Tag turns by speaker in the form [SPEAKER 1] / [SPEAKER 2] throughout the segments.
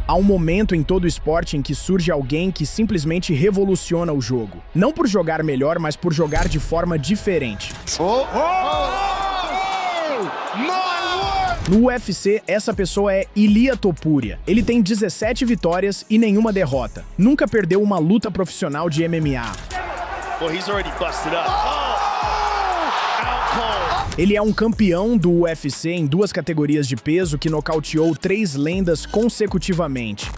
[SPEAKER 1] Há um momento em todo esporte em que surge alguém que simplesmente revoluciona o jogo. Não por jogar melhor, mas por jogar de forma diferente. No UFC, essa pessoa é Ilia Topuria. Ele tem 17 vitórias e nenhuma derrota. Nunca perdeu uma luta profissional de MMA. Ele é um campeão do UFC em 2 categorias de peso que nocauteou 3 lendas consecutivamente.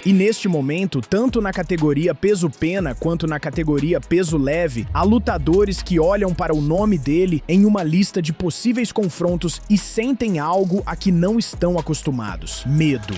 [SPEAKER 1] E neste momento, tanto na categoria peso-pena quanto na categoria peso-leve, há lutadores que olham para o nome dele em uma lista de possíveis confrontos e sentem algo a que não estão acostumados: medo.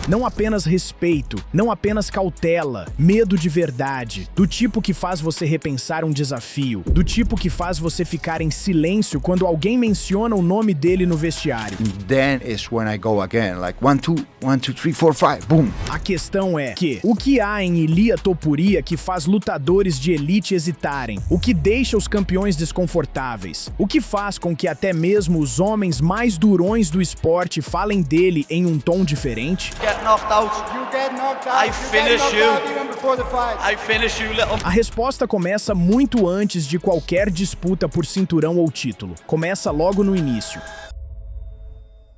[SPEAKER 1] Não apenas respeito, não apenas cautela, medo de verdade, do tipo que faz você repensar um desafio, do tipo que faz você ficar em silêncio quando alguém menciona o nome dele no vestiário.
[SPEAKER 2] Then is when I go again, like 1, 2, 1, 2, 3, 4, 5, boom.
[SPEAKER 1] A questão é que o que há em Ilia Topuria que faz lutadores de elite hesitarem? O que deixa os campeões desconfortáveis? O que faz com que até mesmo os homens mais durões do esporte falem dele em um tom diferente? A resposta começa muito antes de qualquer disputa por cinturão ou título. Começa logo no início.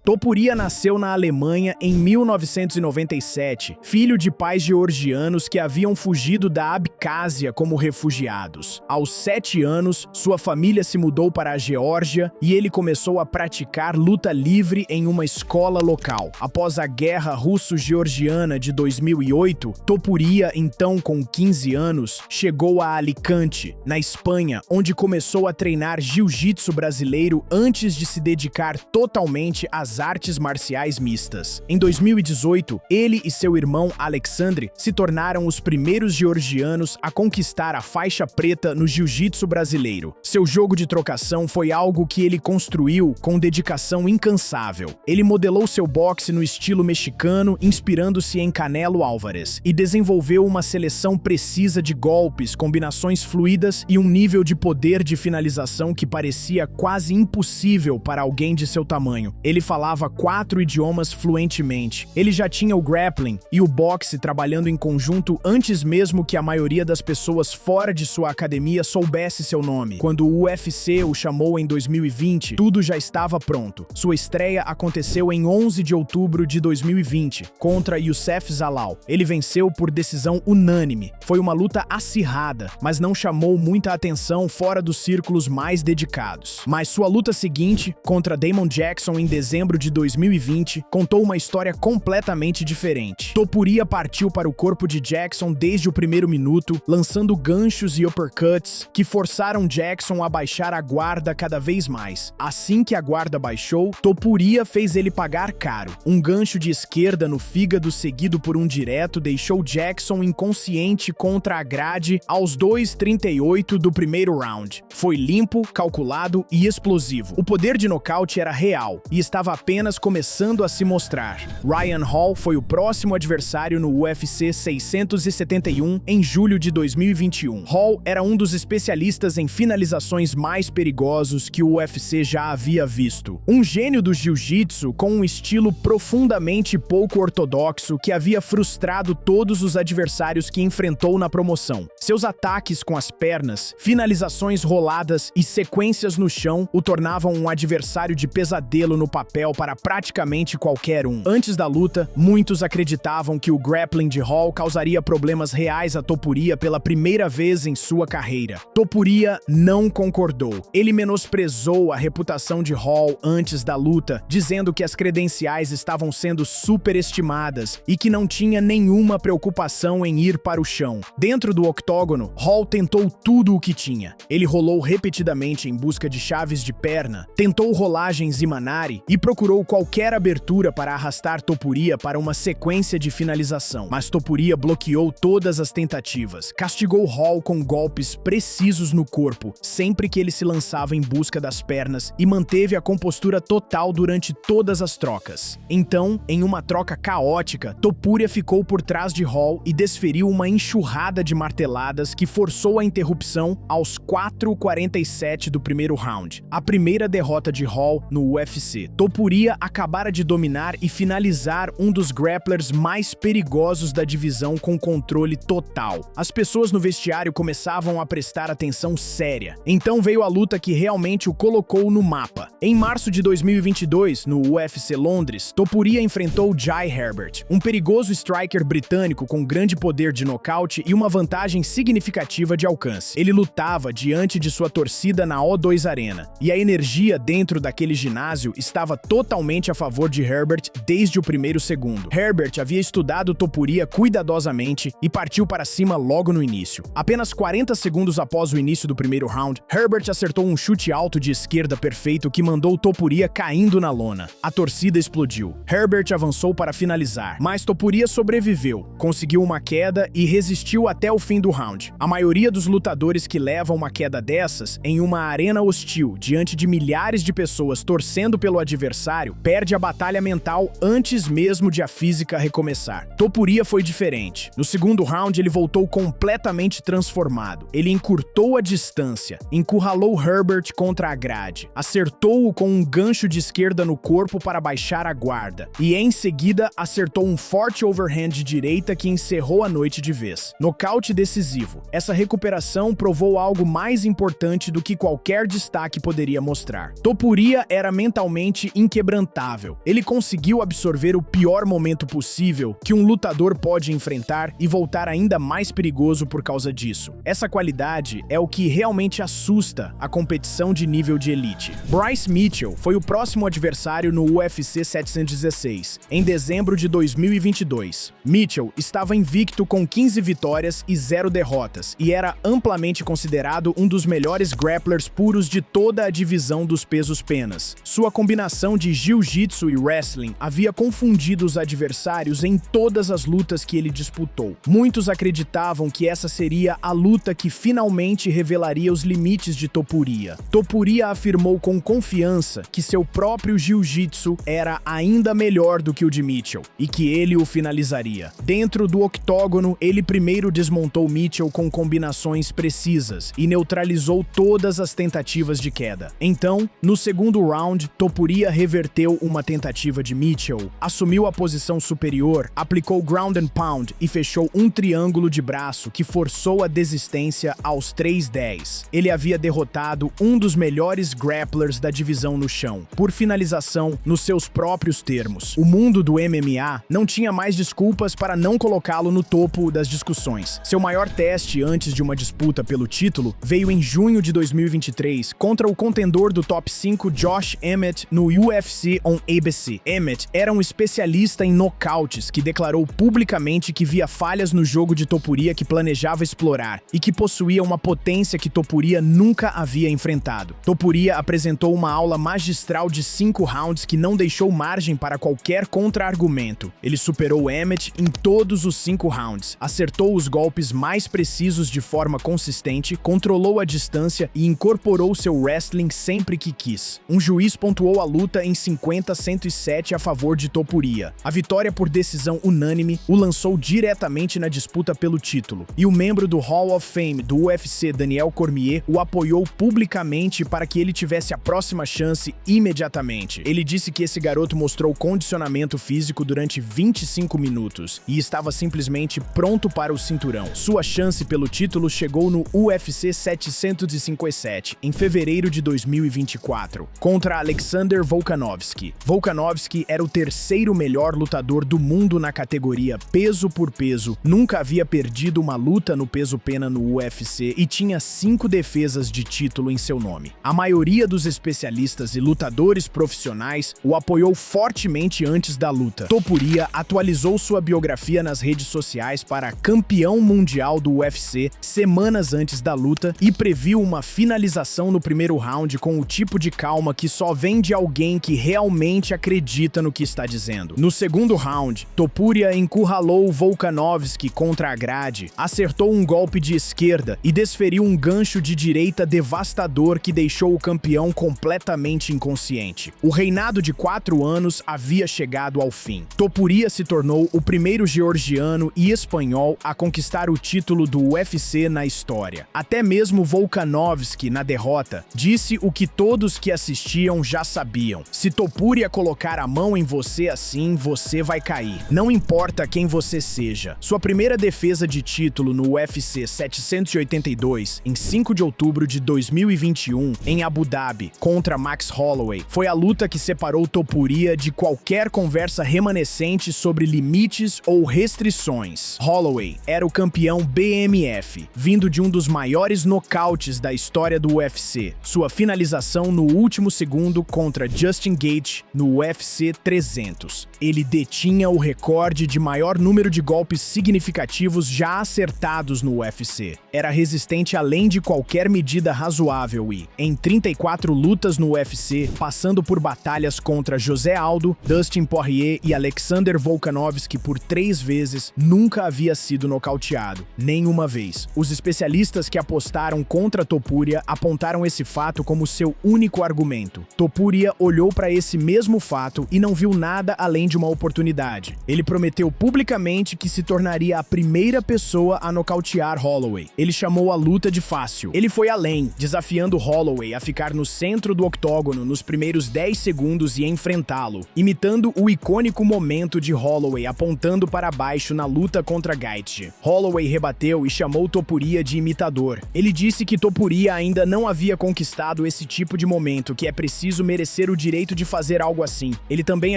[SPEAKER 1] Topuria nasceu na Alemanha em 1997, filho de pais georgianos que haviam fugido da Abcásia como refugiados. Aos 7 anos, sua família se mudou para a Geórgia e ele começou a praticar luta livre em uma escola local. Após a Guerra Russo-Georgiana de 2008, Topuria, então com 15 anos, chegou a Alicante, na Espanha, onde começou a treinar jiu-jitsu brasileiro antes de se dedicar totalmente às artes marciais mistas. Em 2018, ele e seu irmão Alexandre se tornaram os primeiros georgianos a conquistar a faixa preta no jiu-jitsu brasileiro. Seu jogo de trocação foi algo que ele construiu com dedicação incansável. Ele modelou seu boxe no estilo mexicano, inspirando-se em Canelo Álvares, e desenvolveu uma seleção precisa de golpes, combinações fluidas e um nível de poder de finalização que parecia quase impossível para alguém de seu tamanho. Ele falava 4 idiomas fluentemente. Ele já tinha o grappling e o boxe trabalhando em conjunto antes mesmo que a maioria das pessoas fora de sua academia soubesse seu nome. Quando o UFC o chamou em 2020, tudo já estava pronto. Sua estreia aconteceu em 11 de outubro de 2020, contra Youssef Zalal. Ele venceu por decisão unânime. Foi uma luta acirrada, mas não chamou muita atenção fora dos círculos mais dedicados. Mas sua luta seguinte, contra Damon Jackson em dezembro de 2020, contou uma história completamente diferente. Topuria partiu para o corpo de Jackson desde o primeiro minuto, lançando ganchos e uppercuts que forçaram Jackson a baixar a guarda cada vez mais. Assim que a guarda baixou, Topuria fez ele pagar caro. Um gancho de esquerda no fígado seguido por um direto deixou Jackson inconsciente contra a grade aos 2:38 do primeiro round. Foi limpo, calculado e explosivo. O poder de nocaute era real e estava apenas começando a se mostrar. Ryan Hall foi o próximo adversário no UFC 671 em julho de 2021. Hall era um dos especialistas em finalizações mais perigosos que o UFC já havia visto. Um gênio do jiu-jitsu com um estilo profundamente pouco ortodoxo que havia frustrado todos os adversários que enfrentou na promoção. Seus ataques com as pernas, finalizações roladas e sequências no chão o tornavam um adversário de pesadelo no papel para praticamente qualquer um. Antes da luta, muitos acreditavam que o grappling de Hall causaria problemas reais a Topuria pela primeira vez em sua carreira. Topuria não concordou. Ele menosprezou a reputação de Hall antes da luta, dizendo que as credenciais estavam sendo superestimadas e que não tinha nenhuma preocupação em ir para o chão. Dentro do octógono, Hall tentou tudo o que tinha. Ele rolou repetidamente em busca de chaves de perna, tentou rolagens Imanari e procurou procurou qualquer abertura para arrastar Topuria para uma sequência de finalização, mas Topuria bloqueou todas as tentativas, castigou Hall com golpes precisos no corpo sempre que ele se lançava em busca das pernas e manteve a compostura total durante todas as trocas. Então, em uma troca caótica, Topuria ficou por trás de Hall e desferiu uma enxurrada de marteladas que forçou a interrupção aos 4:47 do primeiro round, a primeira derrota de Hall no UFC. Topuria acabara de dominar e finalizar um dos grapplers mais perigosos da divisão com controle total. As pessoas no vestiário começavam a prestar atenção séria. Então veio a luta que realmente o colocou no mapa. Em março de 2022, no UFC Londres, Topuria enfrentou Jai Herbert, um perigoso striker britânico com grande poder de nocaute e uma vantagem significativa de alcance. Ele lutava diante de sua torcida na O2 Arena, e a energia dentro daquele ginásio estava totalmente a favor de Herbert desde o primeiro segundo. Herbert havia estudado Topuria cuidadosamente e partiu para cima logo no início. Apenas 40 segundos após o início do primeiro round, Herbert acertou um chute alto de esquerda perfeito que mandou Topuria caindo na lona. A torcida explodiu. Herbert avançou para finalizar, mas Topuria sobreviveu, conseguiu uma queda e resistiu até o fim do round. A maioria dos lutadores que levam uma queda dessas em uma arena hostil, diante de milhares de pessoas torcendo pelo adversário, perde a batalha mental antes mesmo de a física recomeçar. Topuria foi diferente. No segundo round, ele voltou completamente transformado. Ele encurtou a distância, encurralou Herbert contra a grade, acertou-o com um gancho de esquerda no corpo para baixar a guarda, e em seguida acertou um forte overhand de direita que encerrou a noite de vez. Nocaute decisivo. Essa recuperação provou algo mais importante do que qualquer destaque poderia mostrar. Topuria era mentalmente inquebrantável. Ele conseguiu absorver o pior momento possível que um lutador pode enfrentar e voltar ainda mais perigoso por causa disso. Essa qualidade é o que realmente assusta a competição de nível de elite. Bryce Mitchell foi o próximo adversário no UFC 716, em dezembro de 2022. Mitchell estava invicto com 15 vitórias e 0 derrotas, e era amplamente considerado um dos melhores grapplers puros de toda a divisão dos pesos penas. Sua combinação de jiu-jitsu e wrestling havia confundido os adversários em todas as lutas que ele disputou. Muitos acreditavam que essa seria a luta que finalmente revelaria os limites de Topuria. Topuria afirmou com confiança que seu próprio jiu-jitsu era ainda melhor do que o de Mitchell e que ele o finalizaria. Dentro do octógono, ele primeiro desmontou Mitchell com combinações precisas e neutralizou todas as tentativas de queda. Então, no segundo round, Topuria reverteu uma tentativa de Mitchell, assumiu a posição superior, aplicou ground and pound e fechou um triângulo de braço que forçou a desistência aos 3:10. Ele havia derrotado um dos melhores grapplers da divisão no chão, por finalização nos seus próprios termos. O mundo do MMA não tinha mais desculpas para não colocá-lo no topo das discussões. Seu maior teste antes de uma disputa pelo título veio em junho de 2023 contra o contendor do top 5 Josh Emmett no UFC on ABC. Emmett era um especialista em nocautes que declarou publicamente que via falhas no jogo de Topuria que planejava explorar e que possuía uma potência que Topuria nunca havia enfrentado. Topuria apresentou uma aula magistral de 5 rounds que não deixou margem para qualquer contra-argumento. Ele superou Emmett em todos os 5 rounds, acertou os golpes mais precisos de forma consistente, controlou a distância e incorporou seu wrestling sempre que quis. Um juiz pontuou a luta em 50-107 a favor de Topuria. A vitória por decisão unânime o lançou diretamente na disputa pelo título, e o membro do Hall of Fame do UFC, Daniel Cormier, o apoiou publicamente para que ele tivesse a próxima chance imediatamente. Ele disse que esse garoto mostrou condicionamento físico durante 25 minutos e estava simplesmente pronto para o cinturão. Sua chance pelo título chegou no UFC 757, em fevereiro de 2024, contra Alexander Volkanovski. Volkanovski era o terceiro melhor lutador do mundo na categoria peso por peso, nunca havia perdido uma luta no peso-pena no UFC e tinha 5 defesas de título em seu nome. A maioria dos especialistas especialistas e lutadores profissionais o apoiou fortemente antes da luta. Topuria atualizou sua biografia nas redes sociais para campeão mundial do UFC semanas antes da luta e previu uma finalização no primeiro round com o tipo de calma que só vem de alguém que realmente acredita no que está dizendo. No segundo round, Topuria encurralou Volkanovski contra a grade, acertou um golpe de esquerda e desferiu um gancho de direita devastador que deixou o campeão completamente inconsciente. O reinado de 4 anos havia chegado ao fim. Topuria se tornou o primeiro georgiano e espanhol a conquistar o título do UFC na história. Até mesmo Volkanovski, na derrota, disse o que todos que assistiam já sabiam. Se Topuria colocar a mão em você assim, você vai cair. Não importa quem você seja. Sua primeira defesa de título no UFC 782, em 5 de outubro de 2021, em Abu Dhabi, contra Max Holloway, foi a luta que separou Topuria de qualquer conversa remanescente sobre limites ou restrições. Holloway era o campeão BMF, vindo de um dos maiores nocautes da história do UFC, sua finalização no último segundo contra Justin Gaethje no UFC 300. Ele detinha o recorde de maior número de golpes significativos já acertados no UFC. Era resistente além de qualquer medida razoável e, em 34 lutas no UFC, passando por batalhas contra José Aldo, Dustin Poirier e Alexander Volkanovski por 3 vezes, nunca havia sido nocauteado, nenhuma vez. Os especialistas que apostaram contra Topuria apontaram esse fato como seu único argumento. Topuria olhou para esse mesmo fato e não viu nada além de uma oportunidade. Ele prometeu publicamente que se tornaria a primeira pessoa a nocautear Holloway. Ele chamou a luta de fácil. Ele foi além, desafiando Holloway a ficar no centro do octógono nos primeiros 10 segundos e enfrentá-lo, imitando o icônico momento de Holloway apontando para baixo na luta contra Gaethje. Holloway rebateu e chamou Topuria de imitador. Ele disse que Topuria ainda não havia conquistado esse tipo de momento, que é preciso merecer o direito de fazer algo assim. Ele também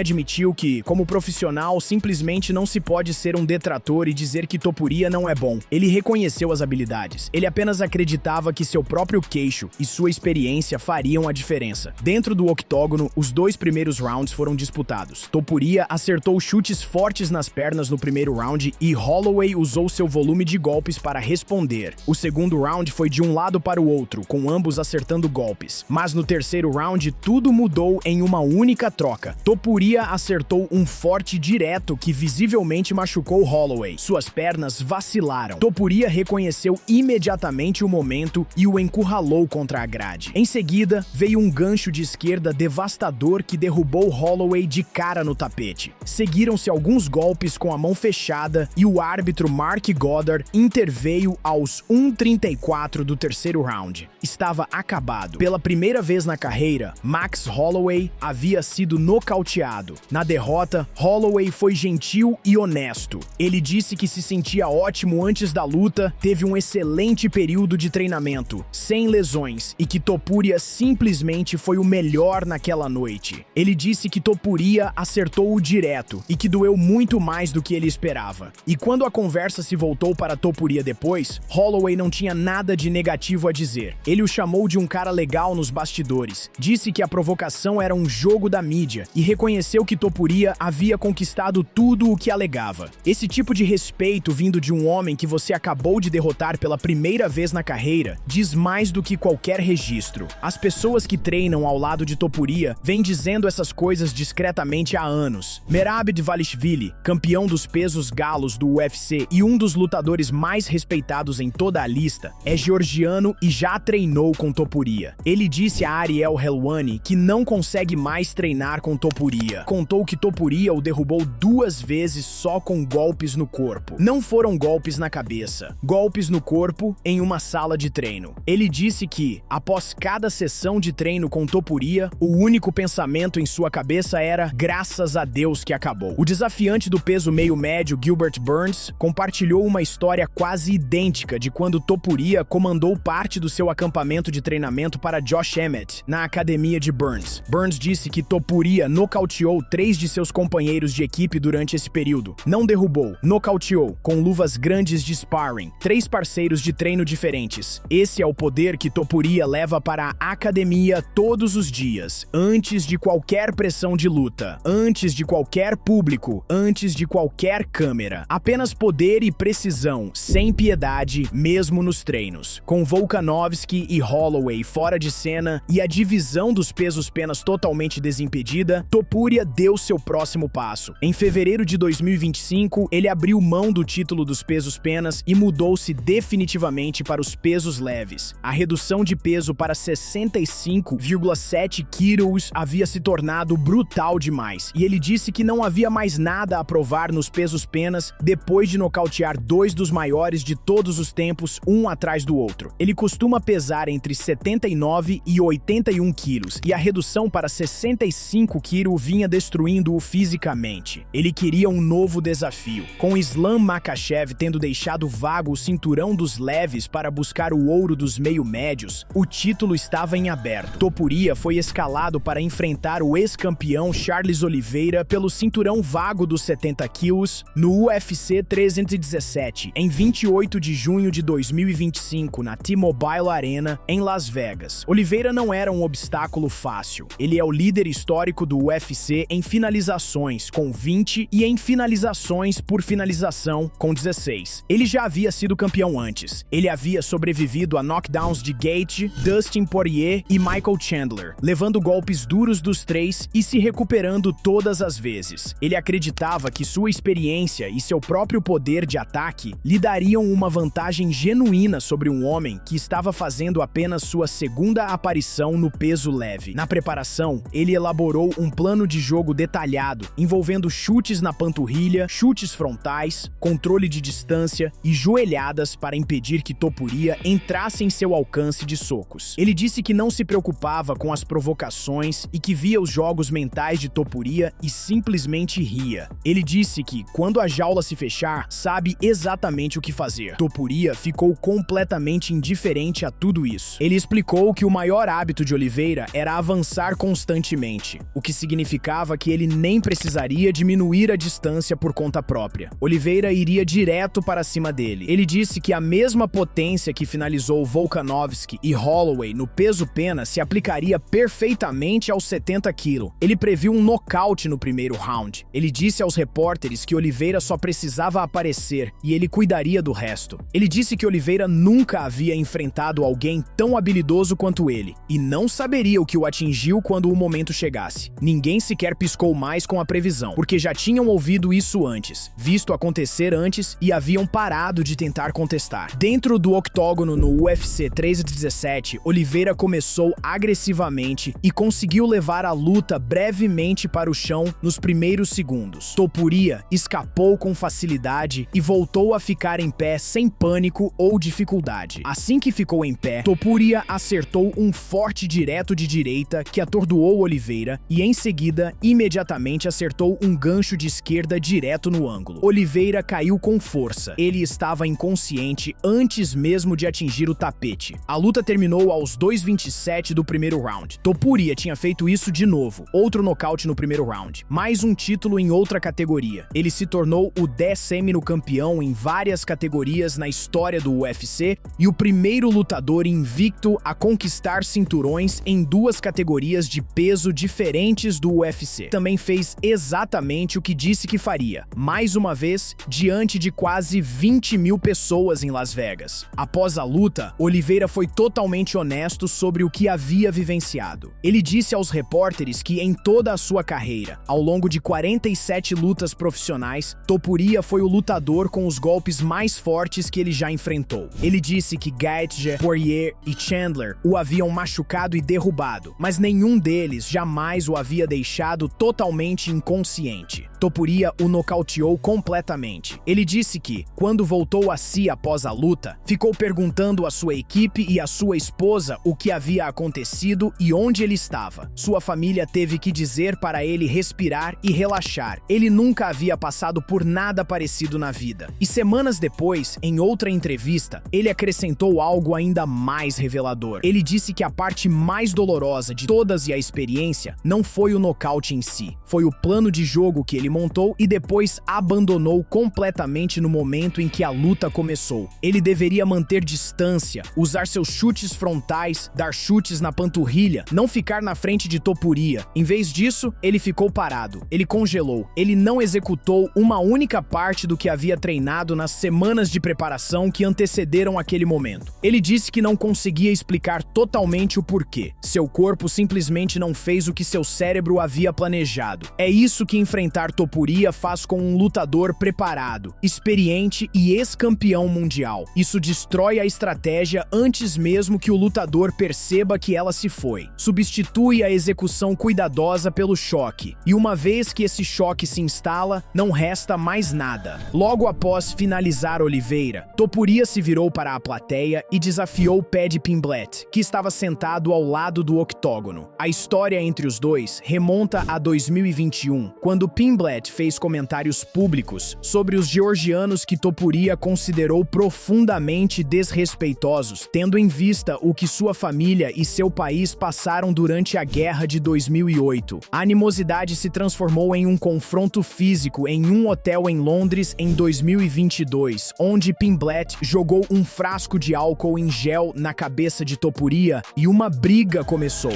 [SPEAKER 1] admitiu que, como profissional, simplesmente não se pode ser um detrator e dizer que Topuria não é bom. Ele reconheceu as habilidades. Ele apenas acreditava que seu próprio queixo e sua experiência fariam a diferença. Dentro do octógono, os 2 primeiros rounds foram disputados. Topuria acertou chutes fortes nas pernas no primeiro round e Holloway usou seu volume de golpes para responder. O segundo round foi de um lado para o outro, com ambos acertando golpes. Mas no terceiro round, tudo mudou em uma única troca. Topuria acertou um forte direto que visivelmente machucou Holloway. Suas pernas vacilaram. Topuria reconheceu imediatamente o momento e o encurralou contra a grade. Em seguida, veio um gancho de esquerda devastador que derrubou Holloway de cara no tapete. Seguiram-se alguns golpes com a mão fechada e o árbitro Mark Goddard interveio aos 1:34 do terceiro round. Estava acabado. Pela primeira vez na carreira, Max Holloway havia sido nocauteado. Na derrota, Holloway foi gentil e honesto. Ele disse que se sentia ótimo antes da luta, teve um excelente período de treinamento, sem lesões, e que Topuria simplesmente foi o melhor naquela noite. Ele disse que Topuria acertou-o direto e que doeu muito mais do que ele esperava. E quando a conversa se voltou para Topuria depois, Holloway não tinha nada de negativo a dizer. Ele o chamou de um cara legal nos bastidores, disse que a provocação era um jogo da mídia e reconheceu que Topuria havia conquistado tudo o que alegava. Esse tipo de respeito vindo de um homem que você acabou de derrotar pela primeira vez na carreira diz mais do que qualquer registro. As pessoas que treinam ao lado de Topuria vêm dizendo essas coisas discretamente há anos. Merab Dvalishvili, campeão dos pesos galos do UFC e um dos lutadores mais respeitados em toda a lista, é georgiano e já treinou com Topuria. Ele disse a Ariel Helwani que não consegue mais treinar com Topuria. Contou que Topuria o derrubou 2 vezes só com golpes no corpo. Não foram golpes na cabeça, golpes no corpo em uma sala de treino. Ele disse que, após cada sessão de treino com Topuria, o único pensamento em sua cabeça era graças a Deus que acabou. O desafiante do peso meio-médio Gilbert Burns compartilhou uma história quase idêntica de quando Topuria comandou parte do seu acampamento de treinamento para Josh Emmett na academia de Burns. Burns disse que Topuria nocauteou 3 de seus companheiros de equipe durante esse período. Não derrubou, nocauteou, com luvas grandes de sparring, 3 parceiros de treino diferentes. Esse é o poder que Topuria leva para a academia todos os dias, antes de qualquer pressão de luta, antes de qualquer público, antes de qualquer câmera. Apenas poder e precisão, sem piedade, mesmo nos treinos. Com Volkanovski e Holloway fora de cena e a divisão dos pesos-penas totalmente desimpedida, Topuria deu seu próximo passo. Em fevereiro de 2025, ele abriu mão do título dos pesos-penas e mudou-se definitivamente para os pesos leves. A redução de peso para 65,7 quilos havia se tornado brutal demais, e ele disse que não havia mais nada a provar nos pesos-penas depois de nocautear dois dos maiores de todos os tempos, um atrás do outro. Ele costuma pesar entre 79 e 81 quilos, e a redução para 65 quilos vinha destruindo-o fisicamente. Ele queria um novo desafio. Com Islam Makhachev tendo deixado vago o cinturão dos leves para buscar o ouro dos meio-médios, o título estava em aberto. Topuria foi escalado para enfrentar o ex-campeão Charles Oliveira pelo cinturão vago dos 70 quilos no UFC 317, em 28 de junho de 2025, na T-Mobile Arena, em Las Vegas. Oliveira não era um obstáculo fácil. Ele é o líder histórico do UFC em finalizações, com 20, e em finalizações por finalização, com 16. Ele já havia sido campeão antes. Ele havia sobrevivido a knockdowns de Gaethje, Dustin Poirier e Michael Chandler, levando golpes duros dos três e se recuperando todas as vezes. Ele acreditava que sua experiência e seu próprio poder de ataque lhe dariam uma vantagem genuína sobre um homem que estava fazendo apenas sua segunda aparição no peso leve. Na preparação, ele elaborou um plano de jogo detalhado, envolvendo chutes na panturrilha, chutes frontais, controle de distância e joelhadas para impedir que Topuria entrasse em seu alcance de socos. Ele disse que não se preocupava com as provocações e que via os jogos mentais de Topuria e simplesmente ria. Ele disse que, quando a jaula se fechar, sabe exatamente o que fazer. Topuria ficou completamente indiferente a tudo isso. Ele explicou que o maior hábito de Oliveira era avançar constantemente, o que significava que ele nem precisaria diminuir a distância por conta própria. Oliveira iria direto para cima dele. Ele disse que a mesma potência que finalizou Volkanovski e Holloway no peso-pena se aplicaria perfeitamente aos 70 kg. Ele previu um nocaute no primeiro round. Ele disse aos repórteres que Oliveira só precisava aparecer e ele cuidaria do resto. Ele disse que Oliveira nunca havia enfrentado alguém tão habilidoso quanto ele e não saberia o que o atingiu quando o momento chegasse. Ninguém sequer piscou mais com a previsão, porque já tinham ouvido isso antes, visto acontecer antes e haviam parado de tentar contestar. Dentro do octógono no UFC 317, Oliveira começou agressivamente e conseguiu levar a luta brevemente para o chão nos primeiros segundos. Topuria escapou com facilidade e voltou a ficar em pé sem pânico ou dificuldade. Assim que ficou em pé, Topuria acertou um forte direto de direita que atordoou Oliveira e, em seguida, imediatamente acertou um gancho de esquerda direto no ângulo. Oliveira caiu com força. Ele estava inconsciente antes mesmo de atingir o tapete. A luta terminou aos 2:27 do primeiro round. Topuria tinha feito isso de novo. Outro nocaute no primeiro round. Mais um título em outra categoria. Ele se tornou o 10º campeão em várias categorias na história do UFC e o primeiro lutador invicto a conquistar cinturões em duas categorias de peso diferentes do UFC. Também fez exatamente o que disse que faria, mais uma vez, diante de quase 20 mil pessoas em Las Vegas. Após a luta, Oliveira foi totalmente honesto sobre o que havia vivenciado. Ele disse aos repórteres que em toda a sua carreira, ao longo de 47 lutas profissionais, Topuria foi o lutador com os golpes mais fortes que ele já enfrentou. Ele disse que Gaethje, Poirier e Chandler o haviam machucado e derrubado, mas nenhum deles jamais o havia deixado totalmente inconsciente. Topuria o nocauteou completamente. Ele disse que, quando voltou a si após a luta, ficou perguntando à sua equipe e à sua esposa o que havia acontecido e onde ele estava. Sua família teve que dizer para ele respirar e relaxar. Ele nunca havia passado por nada parecido na vida. E semanas depois, em outra entrevista, ele acrescentou algo ainda mais revelador. Ele disse que a parte mais dolorosa de todas e a experiência não foi o nocaute em si, foi o plano de jogo que ele montou e depois abandonou completamente no momento em que a luta começou. Ele deveria manter distância, usar seus chutes frontais, dar chutes na panturrilha, não ficar na frente de Topuria. Em vez disso, ele ficou parado. Ele congelou. Ele não executou uma única parte do que havia treinado nas semanas de preparação que antecederam aquele momento. Ele disse que não conseguia explicar totalmente o porquê. Seu corpo simplesmente não fez o que seu cérebro havia planejado. É isso que enfrentar Topuria faz com um lutador preparado, experiente e ex-campeão mundial. Isso destrói a estratégia antes mesmo que o lutador perceba que ela se foi. Substitui a execução cuidadosa pelo choque. E uma vez que esse choque se instala, não resta mais nada. Logo após finalizar Oliveira, Topuria se virou para a plateia e desafiou Paddy Pimblett, que estava sentado ao lado do octógono. A história entre os dois remonta a 2021, quando Pimblett fez comentários públicos sobre os georgianos que Topuria considerou profundamente desrespeitosos, tendo em vista o que sua família e seu país passaram durante a guerra de 2008. A animosidade se transformou em um confronto físico em um hotel em Londres em 2022, onde Pimblett jogou um frasco de álcool em gel na cabeça de Topuria e uma briga começou.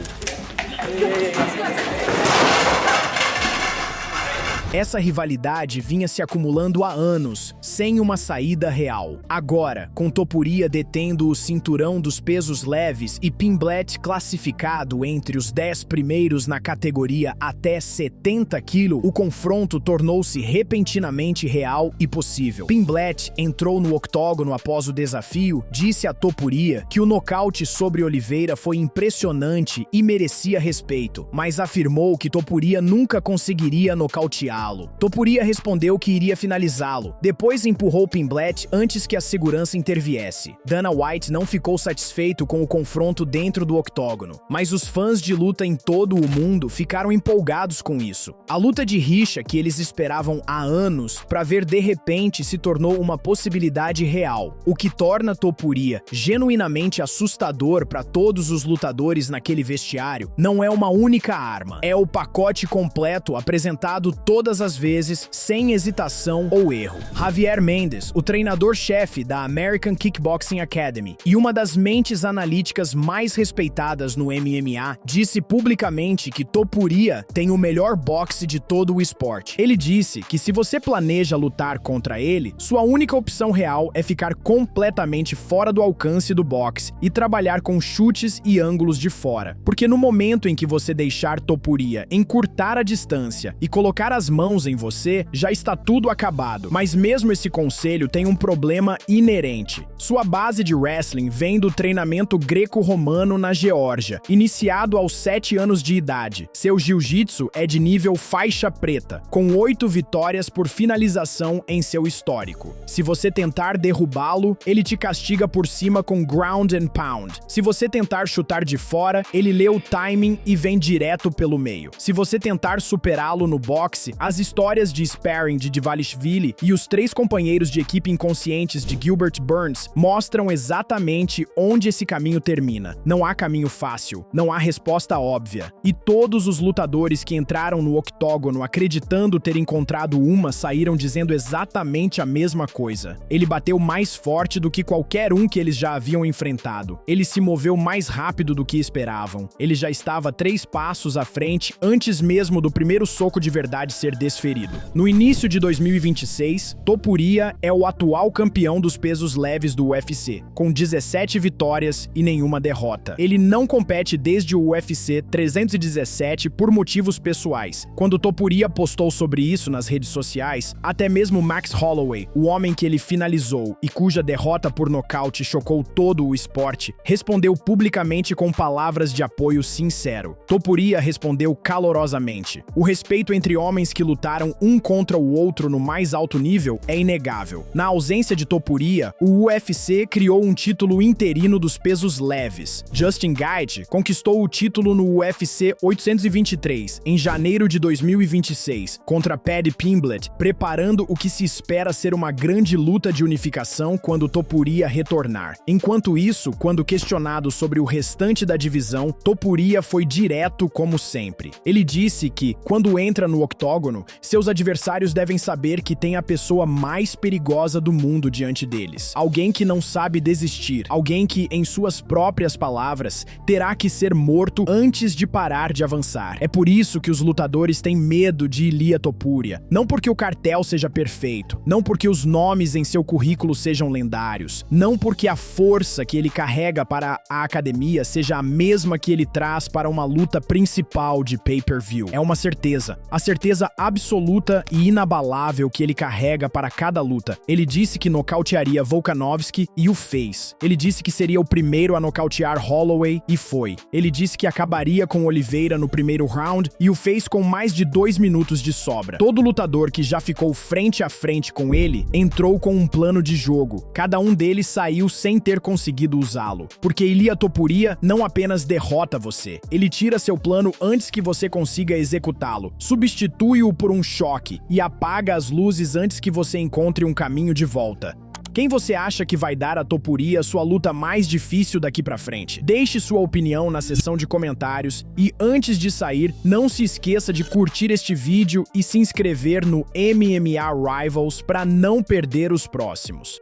[SPEAKER 1] Essa rivalidade vinha se acumulando há anos, sem uma saída real. Agora, com Topuria detendo o cinturão dos pesos leves e Pimblett classificado entre os 10 primeiros na categoria até 70 kg, o confronto tornou-se repentinamente real e possível. Pimblett entrou no octógono após o desafio, disse a Topuria que o nocaute sobre Oliveira foi impressionante e merecia respeito, mas afirmou que Topuria nunca conseguiria nocauteá-lo. Topuria respondeu que iria finalizá-lo. Depois empurrou Pimblett antes que a segurança interviesse. Dana White não ficou satisfeito com o confronto dentro do octógono, mas os fãs de luta em todo o mundo ficaram empolgados com isso. A luta de rixa que eles esperavam há anos para ver de repente se tornou uma possibilidade real, o que torna Topuria genuinamente assustador para todos os lutadores naquele vestiário. Não é uma única arma, é o pacote completo apresentado todas as vezes, sem hesitação ou erro. Javier Mendes, o treinador-chefe da American Kickboxing Academy e uma das mentes analíticas mais respeitadas no MMA, disse publicamente que Topuria tem o melhor boxe de todo o esporte. Ele disse que se você planeja lutar contra ele, sua única opção real é ficar completamente fora do alcance do boxe e trabalhar com chutes e ângulos de fora. Porque no momento em que você deixar Topuria encurtar a distância e colocar as mãos em você, já está tudo acabado. Mas mesmo esse conselho tem um problema inerente. Sua base de wrestling vem do treinamento greco-romano na Geórgia, iniciado aos 7 anos de idade. Seu jiu-jitsu é de nível faixa preta, com 8 vitórias por finalização em seu histórico. Se você tentar derrubá-lo, ele te castiga por cima com ground and pound. Se você tentar chutar de fora, ele lê o timing e vem direto pelo meio. Se você tentar superá-lo no boxe, as histórias de sparring de Dvalishvili e os 3 companheiros de equipe inconscientes de Gilbert Burns mostram exatamente onde esse caminho termina. Não há caminho fácil, não há resposta óbvia. E todos os lutadores que entraram no octógono acreditando ter encontrado uma saíram dizendo exatamente a mesma coisa. Ele bateu mais forte do que qualquer um que eles já haviam enfrentado. Ele se moveu mais rápido do que esperavam. Ele já estava 3 passos à frente antes mesmo do primeiro soco de verdade ser desferido. No início de 2026, Topuria é o atual campeão dos pesos leves do UFC, com 17 vitórias e nenhuma derrota. Ele não compete desde o UFC 317 por motivos pessoais. Quando Topuria postou sobre isso nas redes sociais, até mesmo Max Holloway, o homem que ele finalizou e cuja derrota por nocaute chocou todo o esporte, respondeu publicamente com palavras de apoio sincero. Topuria respondeu calorosamente: "O respeito entre homens que lutaram um contra o outro no mais alto nível é inegável. Na ausência de Topuria, o UFC criou um título interino dos pesos leves. Justin Gaethje conquistou o título no UFC 823 em janeiro de 2026 contra Paddy Pimblett, preparando o que se espera ser uma grande luta de unificação quando Topuria retornar. Enquanto isso, quando questionado sobre o restante da divisão, Topuria foi direto como sempre. Ele disse que, quando entra no octógono, octógono, seus adversários devem saber que tem a pessoa mais perigosa do mundo diante deles. Alguém que não sabe desistir. Alguém que, em suas próprias palavras, terá que ser morto antes de parar de avançar. É por isso que os lutadores têm medo de Ilia Topuria. Não porque o cartel seja perfeito, não porque os nomes em seu currículo sejam lendários, não porque a força que ele carrega para a academia seja a mesma que ele traz para uma luta principal de pay-per-view. É uma certeza. A certeza absoluta e inabalável que ele carrega para cada luta. Ele disse que nocautearia Volkanovski e o fez. Ele disse que seria o primeiro a nocautear Holloway e foi. Ele disse que acabaria com Oliveira no primeiro round e o fez com mais de 2 minutos de sobra. Todo lutador que já ficou frente a frente com ele entrou com um plano de jogo. Cada um deles saiu sem ter conseguido usá-lo. Porque Ilia Topuria não apenas derrota você, ele tira seu plano antes que você consiga executá-lo, substitui-o por um choque e apaga as luzes antes que você encontre um caminho de volta. Quem você acha que vai dar a Topuria sua luta mais difícil daqui pra frente? Deixe sua opinião na seção de comentários e antes de sair, não se esqueça de curtir este vídeo e se inscrever no MMA Rivals para não perder os próximos.